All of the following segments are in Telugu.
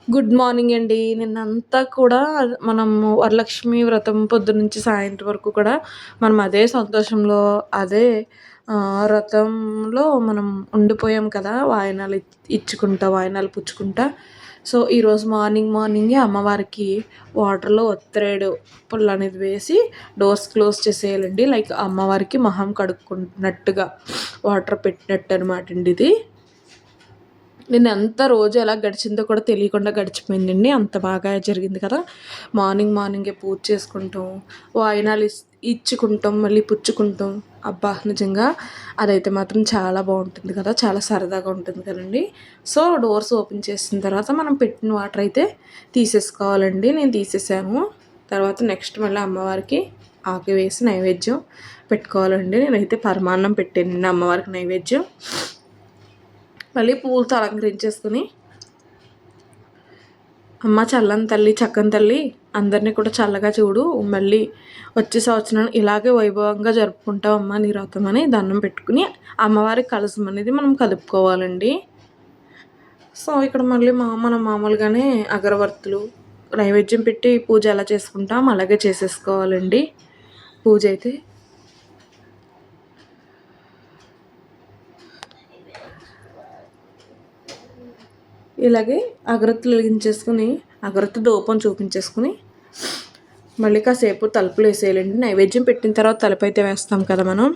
గుడ్ మార్నింగ్ అండి. నిన్నంతా కూడా మనము వరలక్ష్మి వ్రతం పొద్దున్నుంచి సాయంత్రం వరకు కూడా మనం అదే సంతోషంలో, అదే వ్రతంలో మనం ఉండిపోయాం కదా! వాయినాలు ఇచ్చుకుంటా, వాయినాలు పుచ్చుకుంటా. సో, ఈరోజు మార్నింగే అమ్మవారికి వాటర్‌లో ఒత్తిరేడు పుల్లనేది వేసి డోర్స్ క్లోజ్ చేసేయాలండి. లైక్ అమ్మవారికి మొహం కడుక్కుంటున్నట్టుగా వాటర్ పెట్టినట్టనమాట అండి ఇది. నిన్నంతా రోజు ఎలా గడిచిందో కూడా తెలియకుండా గడిచిపోయిందండి. అంత బాగా జరిగింది కదా! మార్నింగే పూజ చేసుకుంటాం, వాయినాలు ఇచ్చుకుంటాం, మళ్ళీ పుచ్చుకుంటాం. అబ్బా! నిజంగా అదైతే మాత్రం చాలా బావుంటుంది కదా! చాలా సరదాగా ఉంటుంది కదండీ! సో, డోర్స్ ఓపెన్ చేసిన తర్వాత మనం పెట్టిన వాటర్ అయితే తీసేసుకోవాలండి. నేను తీసేసాను. తర్వాత నెక్స్ట్ మళ్ళీ అమ్మవారికి ఆకు వేసి నైవేద్యం పెట్టుకోవాలండి. నేనైతే పరమాన్నం పెట్టానండి అమ్మవారికి నైవేద్యం. మళ్ళీ పూలతో అలంకరించేసుకుని, అమ్మ చల్లని తల్లి, చక్కని తల్లి అందరినీ కూడా చల్లగా చూడు, మళ్ళీ వచ్చే సంవత్సరం ఇలాగే వైభవంగా జరుపుకుంటావమ్మా నీ వ్రతం అని దండం పెట్టుకుని అమ్మవారి కలశం అనేది మనం కదుపుకోవాలండి. సో, ఇక్కడ మళ్ళీ మనం మామూలుగానే అగరబత్తులు, నైవేద్యం పెట్టి పూజ ఎలా చేసుకుంటాం అలాగే చేసేసుకోవాలండి పూజ అయితే. ఇలాగే అగరత్తులు వెలిగించేసుకుని, అగరత్తు ధూపం చూపించేసుకుని మళ్ళీ కాసేపు తలుపులు వేసేయాలండి. నైవేద్యం పెట్టిన తర్వాత తలుపు అయితే వేస్తాం కదా మనం.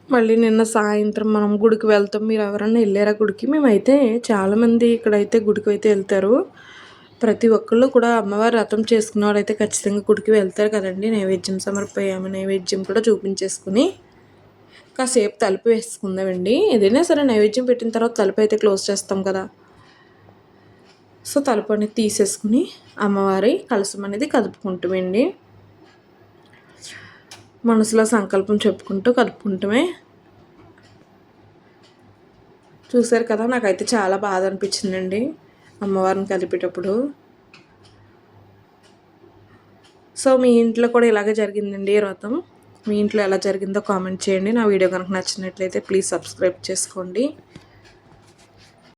మళ్ళీ నిన్న సాయంత్రం మనం గుడికి వెళ్తాం. మీరు ఎవరన్నా వెళ్ళారా గుడికి? మేమైతే చాలామంది ఇక్కడైతే గుడికి అయితే వెళ్తారు. ప్రతి ఒక్కళ్ళు కూడా అమ్మవారి వ్రతం చేసుకున్న వాళ్ళైతే ఖచ్చితంగా గుడికి వెళ్తారు కదండి. నైవేద్యం సమర్పయామి నైవేద్యం కూడా చూపించేసుకుని కాసేపు తలుపు వేసుకుందామండి. ఏదైనా సరే నైవేద్యం పెట్టిన తర్వాత తలుపు అయితే క్లోజ్ చేస్తాం కదా! సో, తలుపు అనేది తీసేసుకుని అమ్మవారి కలశం అనేది కదుపుకుంటామండి. మనసులో సంకల్పం చెప్పుకుంటూ కదుపుకుంటమే. చూసారు కదా! నాకైతే చాలా బాధ అనిపించిందండి అమ్మవారిని కలిపేటప్పుడు. సో, మీ ఇంట్లో కూడా ఇలాగే జరిగిందండి వ్రతం. మీ ఇంట్లో ఎలా జరిగిందో కామెంట్ చేయండి. నా వీడియో కనుక నచ్చినట్లయితే ప్లీజ్ సబ్స్క్రైబ్ చేసుకోండి.